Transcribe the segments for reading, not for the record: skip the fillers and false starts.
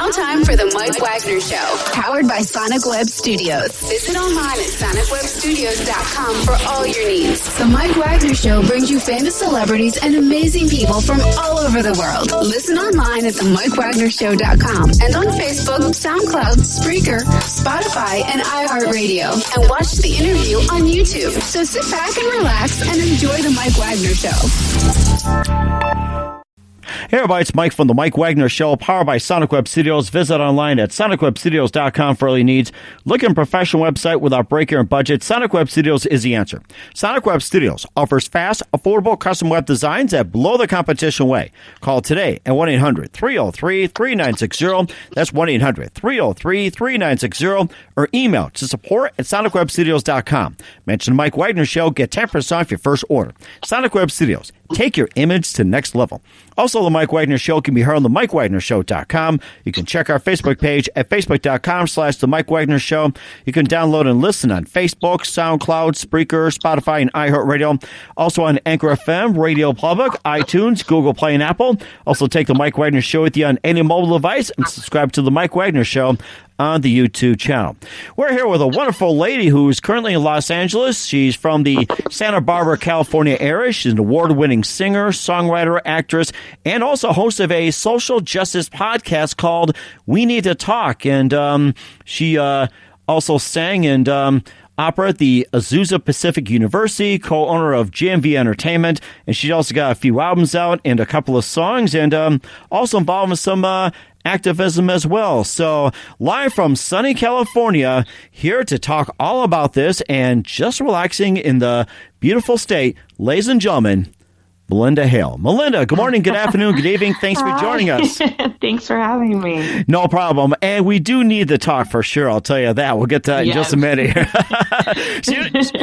now time for the Mike Wagner Show, powered by Sonic Web Studios. Visit online at sonicwebstudios.com for all your needs. The Mike Wagner Show brings you famous celebrities and amazing people from all over the world. Listen online at themikewagnershow.com and on Facebook, SoundCloud, Spreaker, Spotify, and iHeartRadio. And watch the interview on YouTube. So sit back and relax and enjoy the Mike Wagner Show. Hey everybody, it's Mike from the Mike Wagner Show, powered by Sonic Web Studios. Visit online at sonicwebstudios.com for all your needs. Look at a professional website without breaking your budget. Sonic Web Studios is the answer. Sonic Web Studios offers fast, affordable custom web designs that blow the competition away. Call today at 1-800-303-3960. That's 1-800-303-3960. Or email to support at sonicwebstudios.com. Mention the Mike Wagner Show. Get 10% off your first order. Sonic Web Studios. Take your image to the next level. Also, the Mike Wagner Show can be heard on the MikeWagnerShow.com. You can check our Facebook page at Facebook.com/The Mike Wagner Show. You can download and listen on Facebook, SoundCloud, Spreaker, Spotify, and iHeartRadio. Also on Anchor FM, Radio Public, iTunes, Google Play, and Apple. Also take the Mike Wagner Show with you on any mobile device and subscribe to the Mike Wagner Show on the YouTube channel. We're here with a wonderful lady who's currently in Los Angeles. She's from the Santa Barbara, California area. She's an award-winning singer, songwriter, actress, and also host of a social justice podcast called We Need to Talk. And she also sang in opera at the Azusa Pacific University, co-owner of JMV Entertainment, and she's also got a few albums out and a couple of songs, and also involved in some activism as well. So, live from sunny California, here to talk all about this and just relaxing in the beautiful state, ladies and gentlemen, Malynda Hale. Malynda, good morning, good afternoon, good evening. Thanks for joining us. Thanks for having me. No problem. And we do need to talk for sure. I'll tell you that. We'll get to that in just a minute.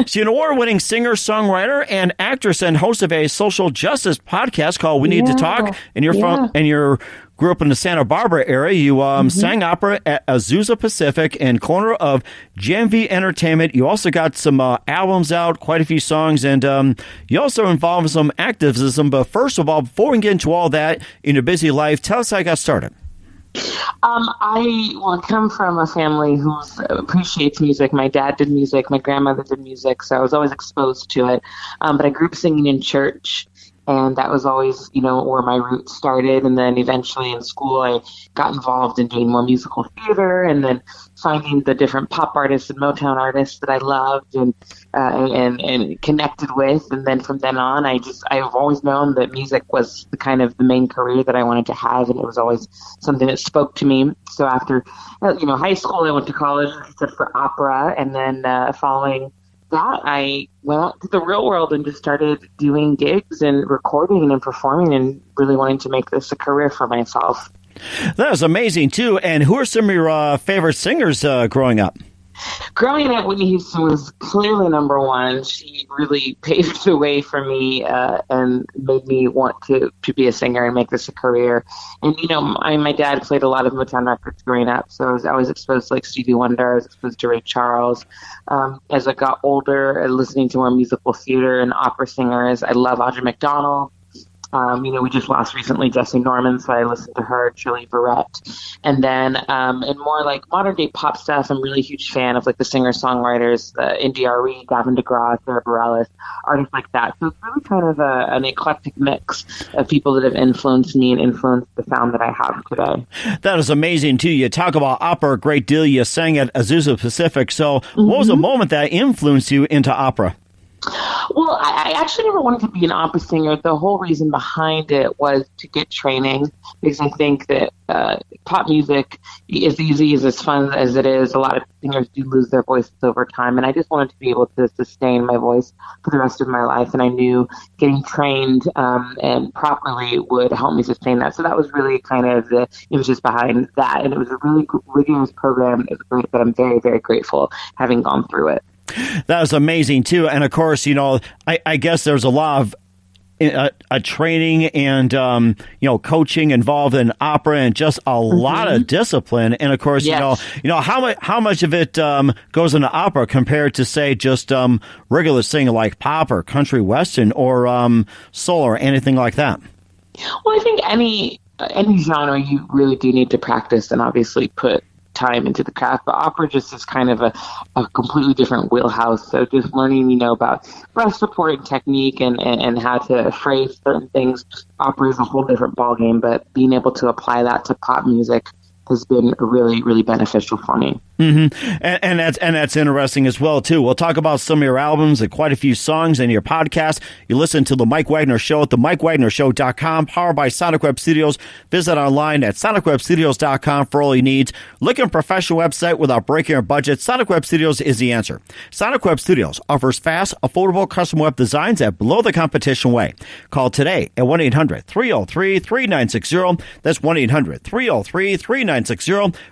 She's an award-winning singer, songwriter, and actress, and host of a social justice podcast called We Need to Talk. And you're grew up in the Santa Barbara area. You sang opera at Azusa Pacific and corner of JMV Entertainment. You also got some albums out, quite a few songs, and you also involved in some activism. But first of all, before we get into all that in your busy life, tell us how you got started. I come from a family who appreciates music. My dad did music. My grandmother did music, so I was always exposed to it. But I grew up singing in church. And that was always, where my roots started. And then eventually in school, I got involved in doing more musical theater and then finding the different pop artists and Motown artists that I loved and connected with. And then from then on, I've always known that music was the main career that I wanted to have. And it was always something that spoke to me. So after, high school, I went to college for opera. And then following that, I went out to the real world and just started doing gigs and recording and performing and really wanting to make this a career for myself. That was amazing, too. And who are some of your favorite singers growing up? Growing up, Whitney Houston was clearly number one. She really paved the way for me and made me want to be a singer and make this a career. And, my dad played a lot of Motown records growing up, so I was always exposed to Stevie Wonder, I was exposed to Ray Charles. As I got older, listening to more musical theater and opera singers, I love Audra McDonald. We just lost recently Jessie Norman, so I listened to her, Julie Barrett. And then in more modern day pop stuff, I'm really a huge fan of the singer-songwriters, NDRE, Gavin DeGraw, Sarah Bareilles, artists like that. So it's really kind of an eclectic mix of people that have influenced me and influenced the sound that I have today. That is amazing, too. You talk about opera a great deal. You sang at Azusa Pacific. So what was the moment that influenced you into opera? Well, I actually never wanted to be an opera singer. The whole reason behind it was to get training, because I think that pop music, as easy as fun as it is, a lot of singers do lose their voices over time, and I just wanted to be able to sustain my voice for the rest of my life, and I knew getting trained and properly would help me sustain that. So that was really kind of the images behind that, and it was a really rigorous program that I'm very, very grateful having gone through it. That was amazing, too. And, of course, I guess there's a lot of a training and, coaching involved in opera and just a lot of discipline. And, of course, yes. How much of it goes into opera compared to, say, just regular singing like pop or country western or soul or anything like that? Well, I think any any genre, you really do need to practice and obviously put time into the craft, but opera just is kind of a completely different wheelhouse. So just learning, about breath support and technique and how to phrase certain things, opera is a whole different ballgame, but being able to apply that to pop music has been really, really beneficial for me. Mm-hmm. And that's interesting as well, too. We'll talk about some of your albums and quite a few songs in your podcast. You listen to The Mike Wagner Show at themikewagnershow.com, powered by Sonic Web Studios. Visit online at sonicwebstudios.com for all your needs. Looking for a professional website without breaking your budget? Sonic Web Studios is the answer. Sonic Web Studios offers fast, affordable custom web designs at below the competition way. Call today at 1-800-303-3960. That's 1-800-303-3960.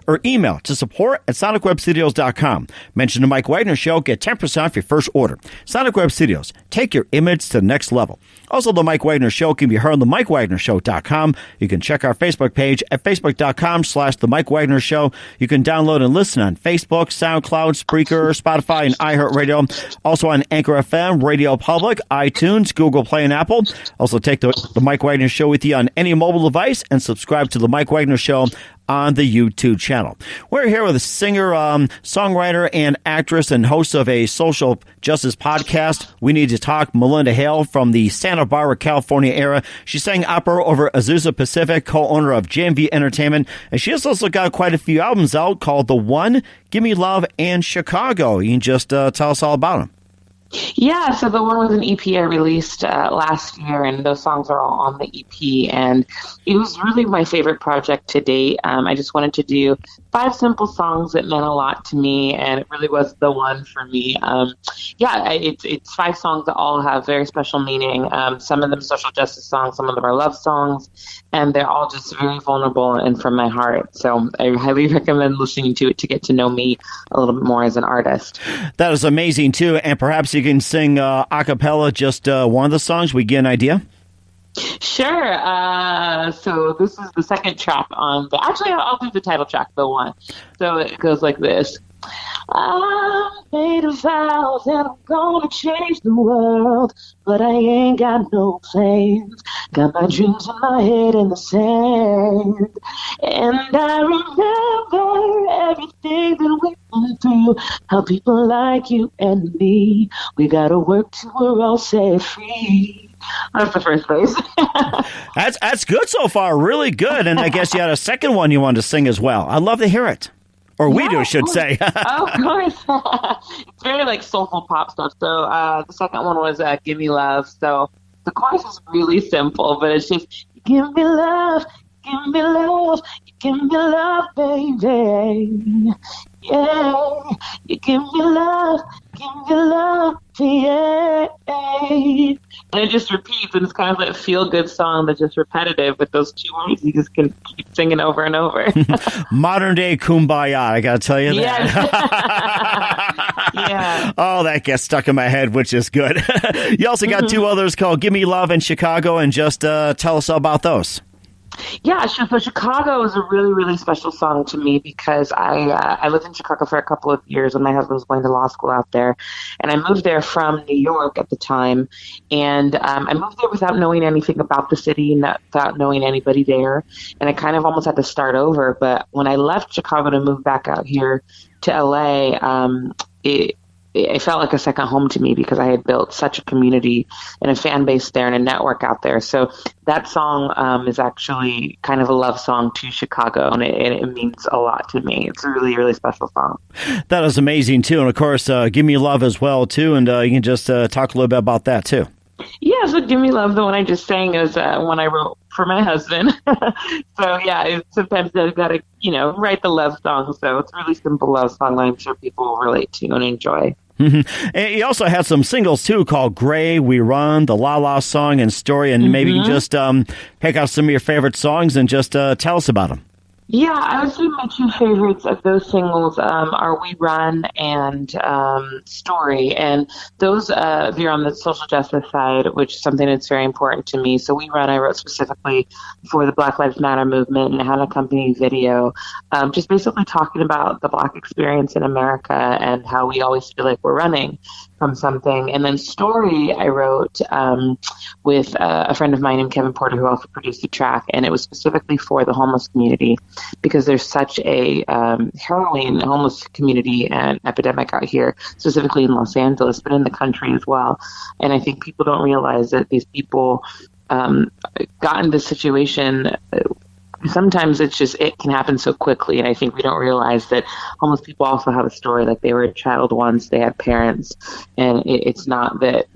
Or email to support at sonicwebstudios.com. Mention the Mike Wagner Show. Get 10% off your first order. Sonic Web Studios. Take your image to the next level. Also, the Mike Wagner Show can be heard on the MikeWagnerShow.com. You can check our Facebook page at Facebook.com/The Mike Wagner Show. You can download and listen on Facebook, SoundCloud, Spreaker, Spotify, and iHeartRadio. Also on Anchor FM, Radio Public, iTunes, Google Play, and Apple. Also take the Mike Wagner Show with you on any mobile device and subscribe to the Mike Wagner Show on the YouTube channel. We're here with a singer, songwriter, and actress and host of a social justice podcast, We Need to Talk, Malynda Hale from the Santa Barbara, California area. She sang opera over Azusa Pacific, co-owner of JMV Entertainment, and she has also got quite a few albums out called The One, Give Me Love, and Chicago. You can just tell us all about them. Yeah, so The One was an EP I released last year, and those songs are all on the EP, and it was really my favorite project to date. I just wanted to do 5 simple songs that meant a lot to me, and it really was the one for me. It's 5 songs that all have very special meaning. Some of them social justice songs, some of them are love songs, and they're all just very vulnerable and from my heart. So I highly recommend listening to it to get to know me a little bit more as an artist. That is amazing, too, and perhaps you can sing a cappella just one of the songs. We get an idea? Sure. So this is the second track on the... Actually, I'll do the title track, The One. So it goes like this. I made a vow that I'm gonna change the world, but I ain't got no plans. Got my dreams in my head in the sand, and I remember everything that we went through. How people like you and me, we gotta work till we're all set free. That's the first verse. That's good so far. Really good. And I guess you had a second one you wanted to sing as well. I'd love to hear it. Or we do, I should say. Of course. It's very like soulful pop stuff. So the second one was Give Me Love. So the chorus is really simple, but it's just, give me love, give me love, give me love, baby. Yeah, you give me love, yeah. And it just repeats, and it's kind of like a feel-good song that's just repetitive with those 2 words. You just can keep singing over and over. Modern day Kumbaya, I gotta tell you that. Yeah. Yeah. Oh, that gets stuck in my head, which is good. You also got 2 others called Give Me Love and Chicago, and just tell us all about those. Yeah, so Chicago is a really, really special song to me because I lived in Chicago for a couple of years when my husband was going to law school out there. And I moved there from New York at the time. And I moved there without knowing anything about the city, without knowing anybody there. And I kind of almost had to start over. But when I left Chicago to move back out here to LA, it felt like a second home to me because I had built such a community and a fan base there and a network out there. So that song is actually kind of a love song to Chicago, and it means a lot to me. It's a really, really special song. That is amazing, too. And, of course, Give Me Love as well, too. And you can just talk a little bit about that, too. Yeah, so Give Me Love, the one I just sang, is one I wrote for my husband. So, yeah, sometimes I've got to, write the love song. So it's a really simple love song that I'm sure people will relate to and enjoy. Mm-hmm. And you also had some singles, too, called Gray, We Run, the La La Song, and Story. And maybe you just pick out some of your favorite songs and just tell us about them. Yeah, I would say my 2 favorites of those singles are We Run and Story. And those, if you're on the social justice side, which is something that's very important to me. So We Run, I wrote specifically for the Black Lives Matter movement and had an accompanying video, just basically talking about the Black experience in America and how we always feel like we're running from something. And then Story I wrote with a friend of mine named Kevin Porter, who also produced the track, and it was specifically for the homeless community because there's such a harrowing homeless community and epidemic out here, specifically in Los Angeles, but in the country as well. And I think people don't realize that these people got in this situation. Sometimes it can happen so quickly, and I think we don't realize that homeless people also have a story. Like, they were a child once, they had parents, and it's not that,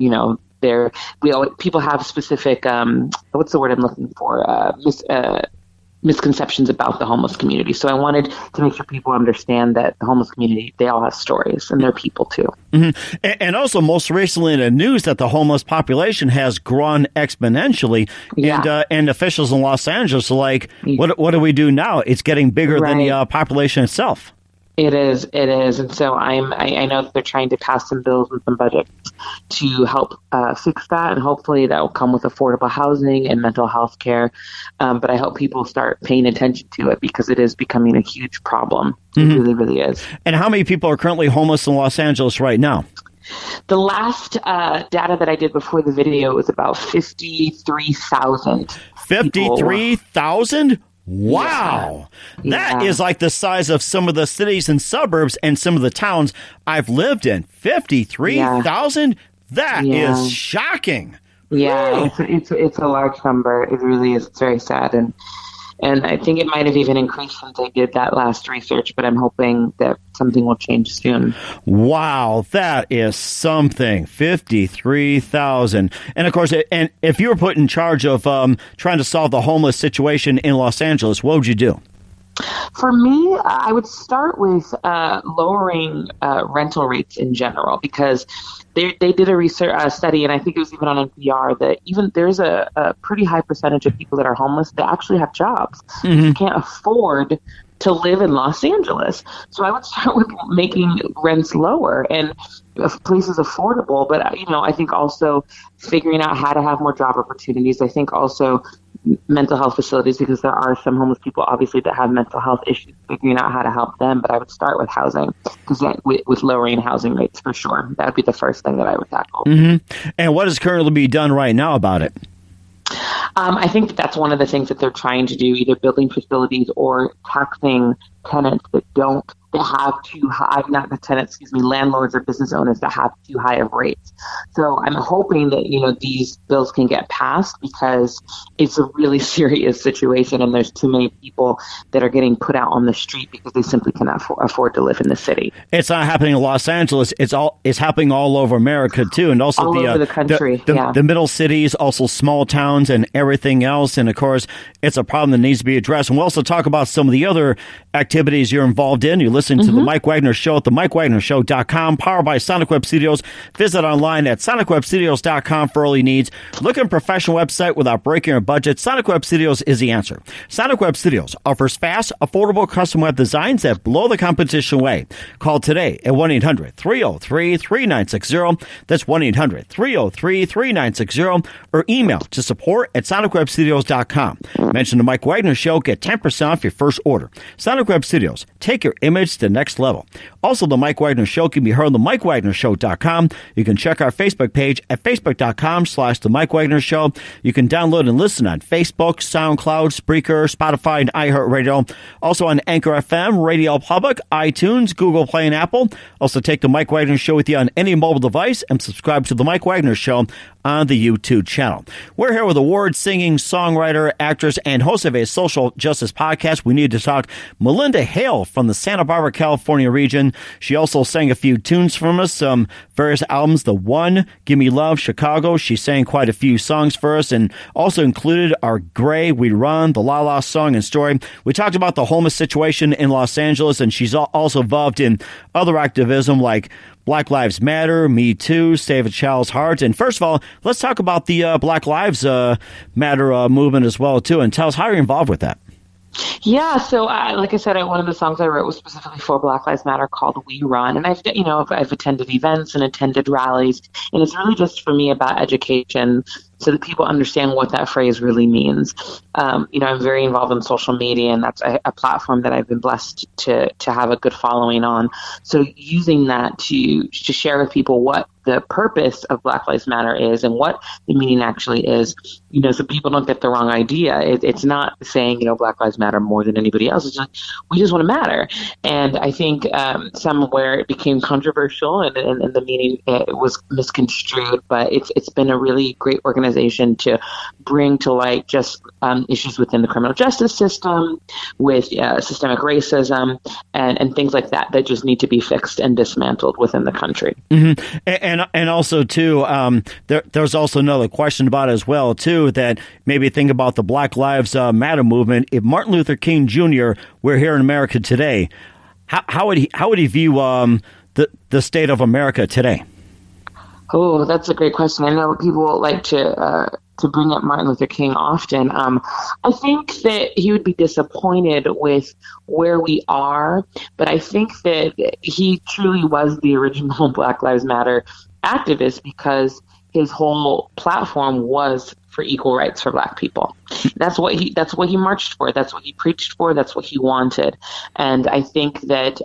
people have specific what's the word I'm looking for, misconceptions about the homeless community. So I wanted to make sure people understand that the homeless community, they all have stories, and they're people too. Mm-hmm. And also, most recently in the news, that the homeless population has grown exponentially, and officials in Los Angeles are like, what do we do now? It's getting bigger than the population itself. It is. And so I know that they're trying to pass some bills and some budgets to help fix that, and hopefully that will come with affordable housing and mental health care. But I hope people start paying attention to it because it is becoming a huge problem. Mm-hmm. It really, really is. And how many people are currently homeless in Los Angeles right now? The last data that I did before the video was about 53,000. 53,000? Wow. That is like the size of some of the cities and suburbs and some of the towns I've lived in. 53,000? That is shocking. Yeah, it's a large number. It really is. It's very sad. And I think it might have even increased since I did that last research, but I'm hoping that something will change soon. Wow, that is something. 53,000. And of course, and if you were put in charge of trying to solve the homeless situation in Los Angeles, what would you do? For me, I would start with lowering rental rates in general, because they did a research study, and I think it was even on NPR, that even there's a pretty high percentage of people that are homeless that actually have jobs. Mm-hmm. You can't afford to live in Los Angeles. So I would start with making rents lower and places affordable. But, I think also figuring out how to have more job opportunities. I think also mental health facilities, because there are some homeless people, obviously, that have mental health issues, figuring out how to help them. But I would start with housing, because with lowering housing rates, for sure. That would be the first thing that I would tackle. Mm-hmm. And what is currently being done right now about it? I think that's one of the things that they're trying to do, either building facilities or taxing tenants that have too high, not the tenants, landlords or business owners that have too high of rates. So I'm hoping that, these bills can get passed, because it's a really serious situation, and there's too many people that are getting put out on the street because they simply cannot afford to live in the city. It's not happening in Los Angeles. It's happening all over America too, and also all over the country. The middle cities, also small towns and everything else. And of course, it's a problem that needs to be addressed. And we'll also talk about some of the other activities you're involved in. You listen to the Mike Wagner Show at themikewagnershow.com, powered by Sonic Web Studios. Visit online at sonicwebstudios.com for all your needs. Look at a professional website without breaking your budget. Sonic Web Studios is the answer. Sonic Web Studios offers fast, affordable custom web designs that blow the competition away. Call today at 1-800-303-3960. That's 1-800-303-3960. Or email to support@sonicwebstudios.com. Mention the Mike Wagner Show. Get 10% off your first order. Sonic Web Studios. Take your image to the next level. Also, the Mike Wagner Show can be heard on themikewagnershow.com. You can check our Facebook page at facebook.com/The Mike Wagner Show. You can download and listen on Facebook, SoundCloud, Spreaker, Spotify, and iHeartRadio. Also on Anchor FM, Radio Public, iTunes, Google Play, and Apple. Also take the Mike Wagner Show with you on any mobile device, and subscribe to the Mike Wagner Show on the YouTube channel. We're here with award-singing songwriter, actress, and host of a social justice podcast, We Need to Talk, Malynda Hale from the Santa Barbara, California region. She also sang a few tunes from us, some various albums, The One, Give Me Love, Chicago. She sang quite a few songs for us, and also included our Gray, We Run, the La La song and story. We talked about the homeless situation in Los Angeles, and she's also involved in other activism like Black Lives Matter, Me Too, Save a Child's Heart. And first of all, let's talk about the Black Lives Matter movement as well, too, and tell us how you're involved with that. Yeah, so like I said, one of the songs I wrote was specifically for Black Lives Matter, called We Run. And I've attended events and attended rallies, and it's really just for me about education so that people understand what that phrase really means. I'm very involved in social media, and that's a platform that I've been blessed to have a good following on. So using that to share with people what the purpose of Black Lives Matter is and what the meaning actually is, so people don't get the wrong idea. It's not saying, Black Lives Matter more than anybody else. It's like, we just want to matter. And I think somewhere it became controversial and the meaning was misconstrued, but it's been a really great organization to bring to light just issues within the criminal justice system, with systemic racism and things like that just need to be fixed and dismantled within the country. Mm-hmm. And also too, there's also another question about it as well too, that maybe think about the Black Lives Matter movement. If Martin Luther King Jr. were here in America today, how would he view the state of America today? Oh, that's a great question. I know people like to bring up Martin Luther King often. I think that he would be disappointed with where we are, but I think that he truly was the original Black Lives Matter activist because his whole platform was for equal rights for Black people. That's what he marched for. That's what he preached for. That's what he wanted. And I think that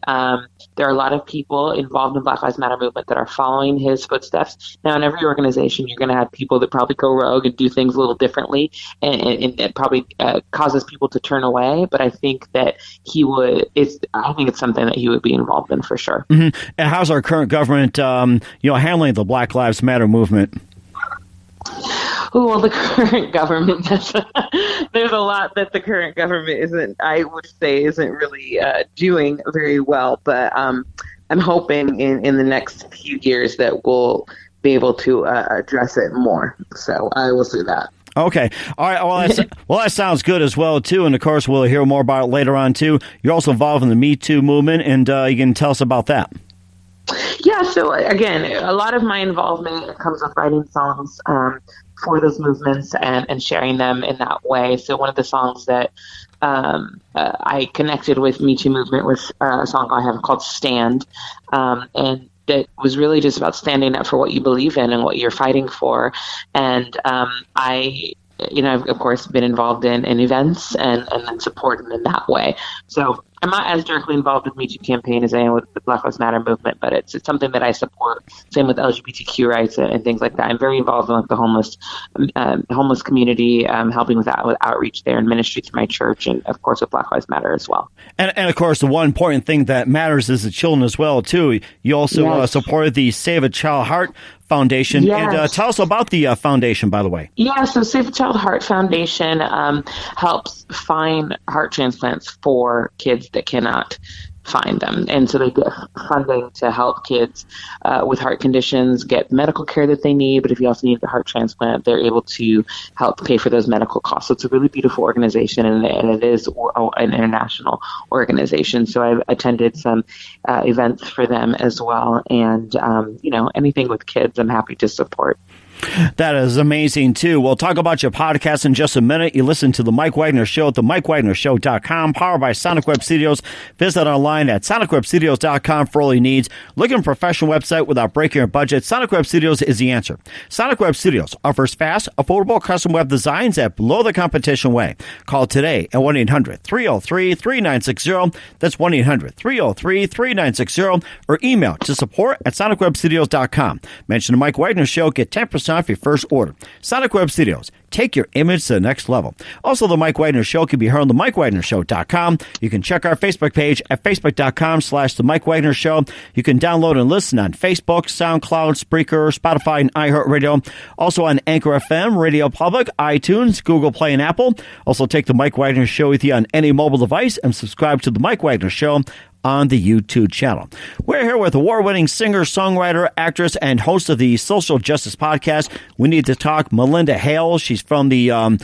there are a lot of people involved in Black Lives Matter movement that are following his footsteps. Now, in every organization, you're going to have people that probably go rogue and do things a little differently, and it probably causes people to turn away. But I think that I think it's something that he would be involved in for sure. Mm-hmm. And how's our current government, handling the Black Lives Matter movement? Well, the current government, there's a lot that the current government isn't really doing very well. But I'm hoping in the next few years that we'll be able to address it more. So I will say that. Okay. All right. Well, that sounds good as well, too. And, of course, we'll hear more about it later on, too. You're also involved in the Me Too movement, and you can tell us about that. Yeah, so again, a lot of my involvement comes with writing songs for those movements and sharing them in that way. So one of the songs that I connected with Me Too movement was a song I have called Stand, and that was really just about standing up for what you believe in and what you're fighting for. And I've, of course, been involved in events and supported in that way. So I'm not as directly involved with the Me Too campaign as I am with the Black Lives Matter movement, but it's something that I support. Same with LGBTQ rights and things like that. I'm very involved in the homeless community, helping with outreach there and ministry through my church, and of course with Black Lives Matter as well. And of course, the one important thing that matters is the children as well too. You also supported the Save a Child Heart Foundation. Yes. And tell us about the foundation, by the way. Yeah, so Save a Child Heart Foundation helps find heart transplants for kids that cannot find them. And so they get funding to help kids with heart conditions get medical care that they need. But if you also need the heart transplant, they're able to help pay for those medical costs. So it's a really beautiful organization, and it is an international organization. So I've attended some events for them as well. And, anything with kids, I'm happy to support. That is amazing, too. We'll talk about your podcast in just a minute. You listen to The Mike Wagner Show at themikewagnershow.com, powered by Sonic Web Studios. Visit online at sonicwebstudios.com for all your needs. Looking for a professional website without breaking your budget? Sonic Web Studios is the answer. Sonic Web Studios offers fast, affordable custom web designs at below the competition way. Call today at 1-800-303-3960. That's 1-800-303-3960. Or email to support at sonicwebstudios.com. Mention The Mike Wagner Show. Get 10% off your first order. Sonic Web Studios. Take your image to the next level. Also, The Mike Wagner Show can be heard on themikewagnershow.com. You can check our Facebook page at facebook.com/The Mike Wagner Show. You can download and listen on Facebook, SoundCloud, Spreaker, Spotify, and iHeartRadio. Also on Anchor FM, Radio Public, iTunes, Google Play, and Apple. Also take The Mike Wagner Show with you on any mobile device and subscribe to The Mike Wagner Show on the YouTube channel. We're here with award-winning singer, songwriter, actress, and host of the Social Justice Podcast, We Need to Talk, Malynda Hale. She's from the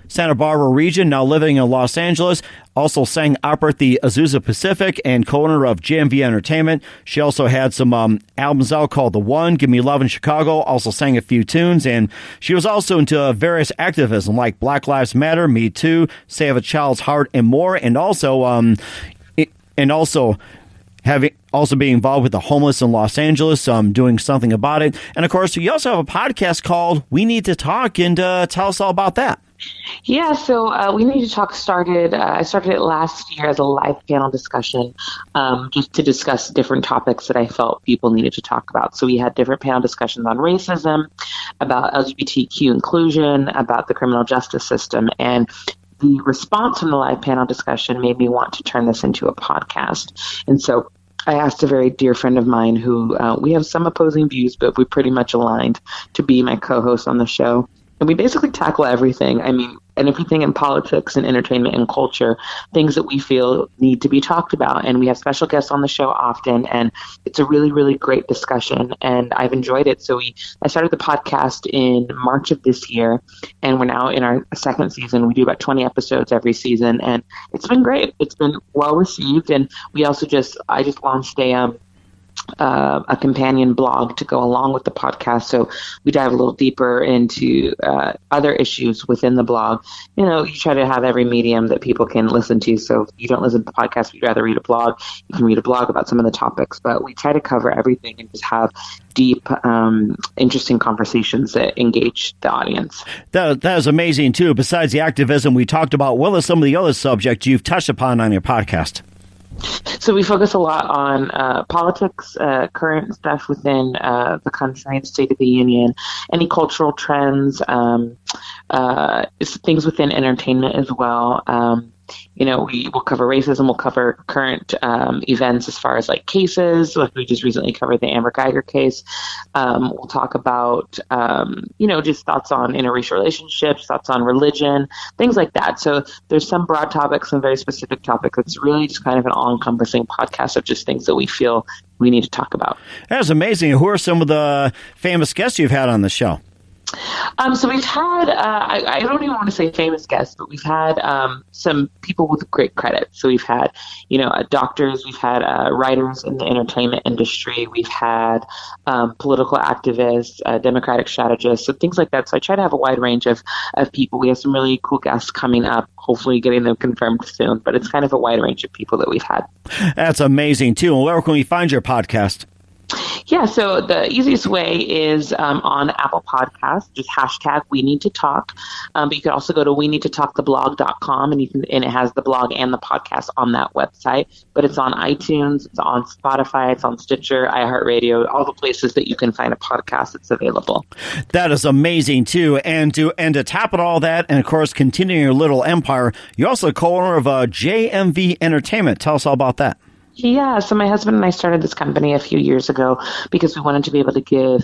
Santa Barbara region, now living in Los Angeles. Also sang opera at the Azusa Pacific and co-owner of JMV Entertainment. She also had some albums out called The One, Give Me Love in Chicago. Also sang a few tunes, and she was also into various activism like Black Lives Matter, Me Too, Save a Child's Heart, and more. And also being involved with the homeless in Los Angeles, doing something about it. And, of course, you also have a podcast called We Need to Talk, and tell us all about that. Yeah, so We Need to Talk started, I started it last year as a live panel discussion, just to discuss different topics that I felt people needed to talk about. So we had different panel discussions on racism, about LGBTQ inclusion, about the criminal justice system, and the response from the live panel discussion made me want to turn this into a podcast. And so I asked a very dear friend of mine who we have some opposing views, but we pretty much aligned, to be my co-host on the show. And we basically tackle everything. I mean, and everything in politics and entertainment and culture, things that we feel need to be talked about. And we have special guests on the show often. And it's a really, really great discussion. And I've enjoyed it. So I started the podcast in March of this year. And we're now in our second season. We do about 20 episodes every season. And it's been great. It's been well received. And I just launched a companion blog to go along with the podcast. So we dive a little deeper into other issues within the blog. You know, you try to have every medium that people can listen to. So if you don't listen to the podcast, but you'd rather read a blog, you can read a blog about some of the topics. But we try to cover everything and just have deep, interesting conversations that engage the audience. That is amazing, too. Besides the activism we talked about, what are some of the other subjects you've touched upon on your podcast? So we focus a lot on politics, current stuff within the country and State of the Union, any cultural trends, things within entertainment as well. You know, we will cover racism. We'll cover current events as far as like cases. Like we just recently covered the Amber Geiger case. We'll talk about, just thoughts on interracial relationships, thoughts on religion, things like that. So there's some broad topics, some very specific topics. It's really just kind of an all-encompassing podcast of just things that we feel we need to talk about. That's amazing. Who are some of the famous guests you've had on the show? So we've had, I don't even want to say famous guests, but we've had some people with great credit. So we've had, doctors, we've had writers in the entertainment industry, we've had political activists, democratic strategists, so things like that. So I try to have a wide range of people. We have some really cool guests coming up, hopefully getting them confirmed soon, but it's kind of a wide range of people that we've had. That's amazing, too. And where can we find your podcast? Yeah, so the easiest way is on Apple Podcasts, just hashtag We Need to Talk. But you can also go to weneedtotalktheblog.com, and it has the blog and the podcast on that website. But it's on iTunes, it's on Spotify, it's on Stitcher, iHeartRadio, all the places that you can find a podcast. It's available. That is amazing too. And to tap on all that, and of course continuing your little empire, you're also a co-owner of JMV Entertainment. Tell us all about that. Yeah, so my husband and I started this company a few years ago because we wanted to be able to give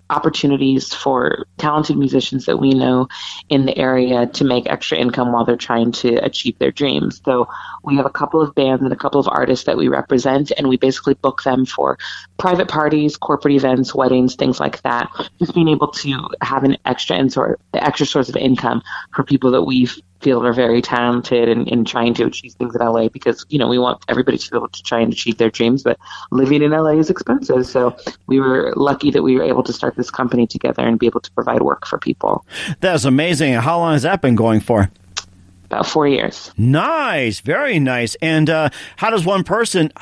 opportunities for talented musicians that we know in the area to make extra income while they're trying to achieve their dreams. So we have a couple of bands and a couple of artists that we represent, and we basically book them for private parties, corporate events, weddings, things like that. Just being able to have an extra source of income for people that we feel are very talented and trying to achieve things in LA, because, we want everybody to be able to try and achieve their dreams, but living in LA is expensive. So we were lucky that we were able to start this company together and be able to provide work for people. That's amazing. How long has that been going for? About 4 years. Nice. Very nice. And how does one person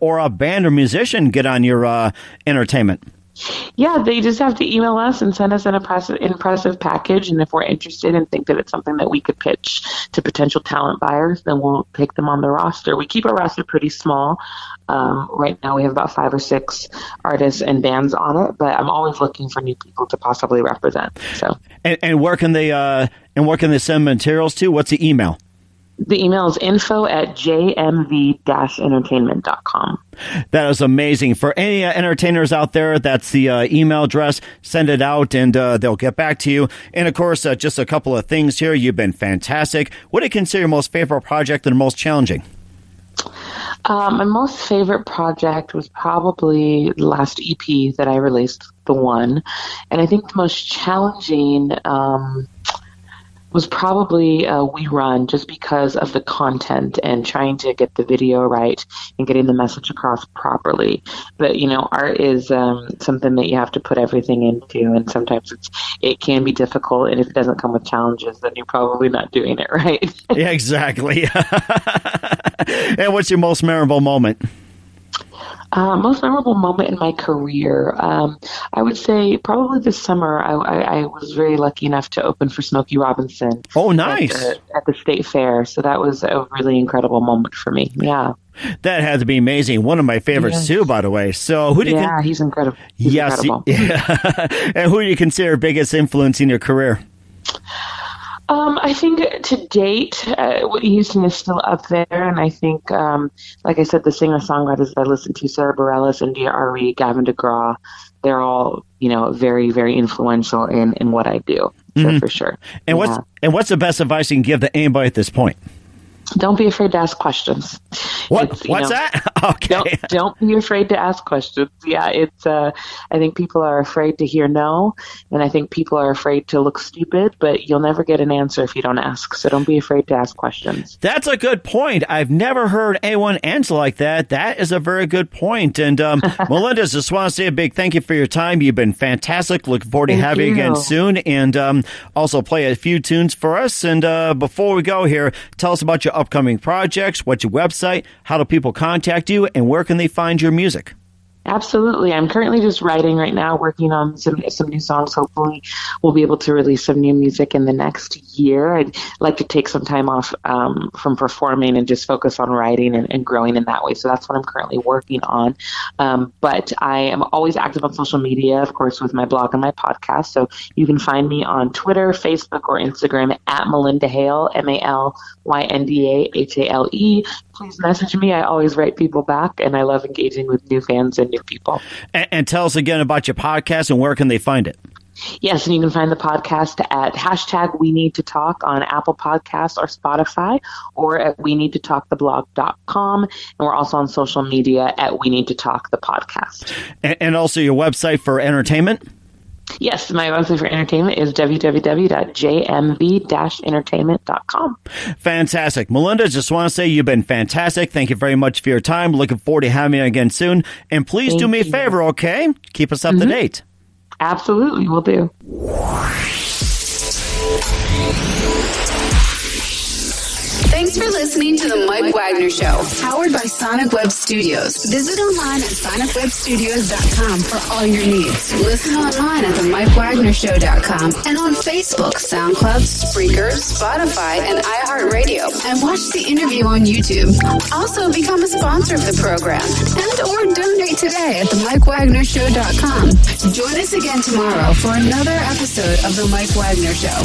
or a band or musician get on your entertainment? Yeah, they just have to email us and send us an impressive package. And if we're interested and think that it's something that we could pitch to potential talent buyers, then we'll take them on the roster. We keep our roster pretty small. Right now we have about 5 or 6 artists and bands on it, but I'm always looking for new people to possibly represent. So, and where can they send materials to? What's the email? The email is info@jmv-entertainment.com. That is amazing. For any entertainers out there, that's the email address. Send it out, and they'll get back to you. And, of course, just a couple of things here. You've been fantastic. What do you consider your most favorite project and most challenging? My most favorite project was probably the last EP that I released, The One. And I think the most challenging was probably We Run, just because of the content and trying to get the video right and getting the message across properly. But, art is something that you have to put everything into, and sometimes it can be difficult, and if it doesn't come with challenges, then you're probably not doing it right. Yeah, exactly. And what's your most memorable moment? Most memorable moment in my career, I would say probably this summer. I was very lucky enough to open for Smokey Robinson. Oh, nice! At the state fair, so that was a really incredible moment for me. Yeah, that had to be amazing. One of my favorites too, by the way. So, he's incredible. He's incredible. Yeah. And who do you consider biggest influence in your career? I think to date, Whitney Houston is still up there, and I think, like I said, the singer-songwriters that I listen to, Sarah Bareilles, India Ari, Gavin DeGraw, they're all, very, very influential in what I do, for sure. And what's the best advice you can give to anybody at this point? Don't be afraid to ask questions. What's that? Okay. Don't be afraid to ask questions. Yeah, I think people are afraid to hear no, and I think people are afraid to look stupid, but you'll never get an answer if you don't ask. So don't be afraid to ask questions. That's a good point. I've never heard anyone answer like that. That is a very good point. And Malynda, just want to say a big thank you for your time. You've been fantastic. Looking forward to having you again soon, and also play a few tunes for us. And before we go here, tell us about your upcoming projects, what's your website, how do people contact you, and where can they find your music? Absolutely. I'm currently just writing right now, working on some new songs. Hopefully we'll be able to release some new music in the next year. I'd like to take some time off from performing and just focus on writing and growing in that way. So that's what I'm currently working on. But I am always active on social media, of course, with my blog and my podcast. So you can find me on Twitter, Facebook, or Instagram at Malynda Hale, MaLyndahale. Please message me. I always write people back, and I love engaging with new fans and new people. And tell us again about your podcast and where can they find it? Yes, and you can find the podcast at #WeNeedToTalk on Apple Podcasts or Spotify, or at WeNeedToTalkTheblog.com. And we're also on social media at We Need to Talk the Podcast. And also your website for entertainment? Yes, my website for entertainment is www.jmv-entertainment.com. Fantastic. Malynda, just want to say you've been fantastic. Thank you very much for your time. Looking forward to having you again soon. And please do me a favor, okay? Keep us up to date. Absolutely, will do. Thanks for listening to The Mike Wagner Show, powered by Sonic Web Studios. Visit online at sonicwebstudios.com for all your needs. Listen online at themikewagnershow.com and on Facebook, SoundCloud, Spreaker, Spotify, and iHeartRadio. And watch the interview on YouTube. Also, become a sponsor of the program and or donate today at themikewagnershow.com. Join us again tomorrow for another episode of The Mike Wagner Show.